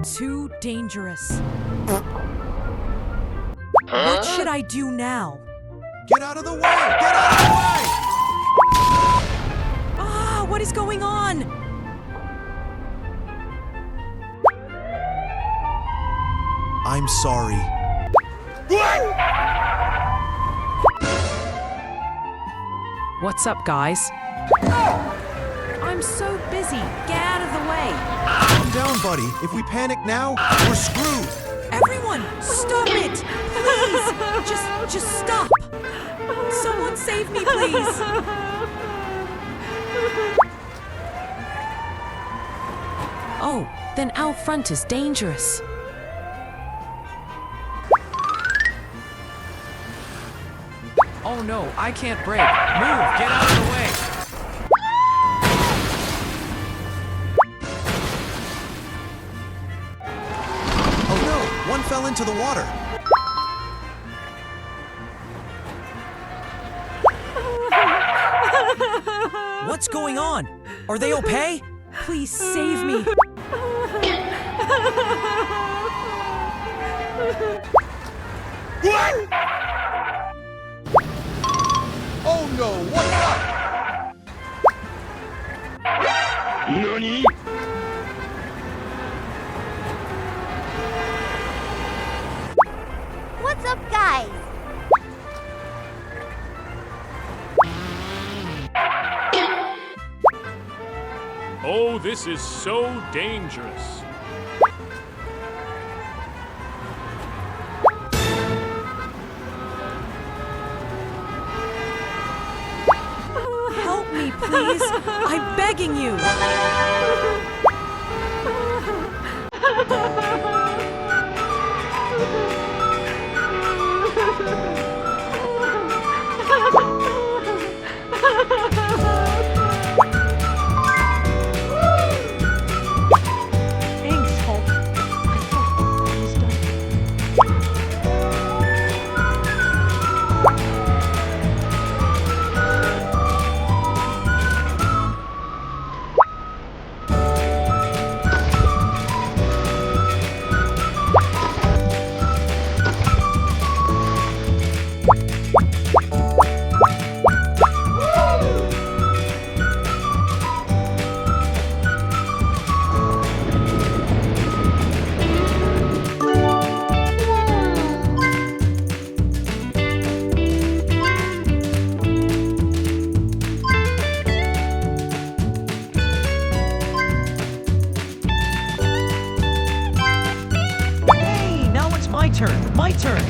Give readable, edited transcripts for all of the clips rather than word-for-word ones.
Too dangerous. What should I do now? Get out of the way! Get out of the way! Ah, what is going on? I'm sorry. What's up, guys? I'm so busy. Get out of the way. Calm down, buddy. If we panic now, we're screwed. Everyone, stop it! Please! Just stop! Someone save me, please! Oh, then out front is dangerous. Oh no, I can't brake. Move, get out of the way. Oh no, one fell into the water. What's going on? Are they okay? Please save me. Oh no, what's up? NANI?! What's up, guys? Oh, this is so dangerous. Help me, please. I'm begging you. Thanks, Hulk. I thought I was done. Hey, now it's my turn. My turn.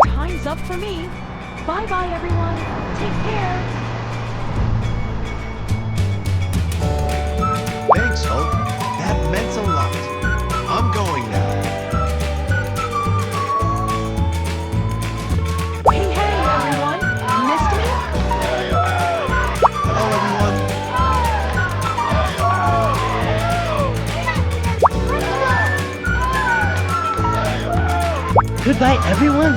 Time's up for me. Bye-bye, everyone. Take care. Thanks, Hulk. That meant a lot. I'm going now. Hey, everyone. Missed me? Hello, everyone. Goodbye, everyone.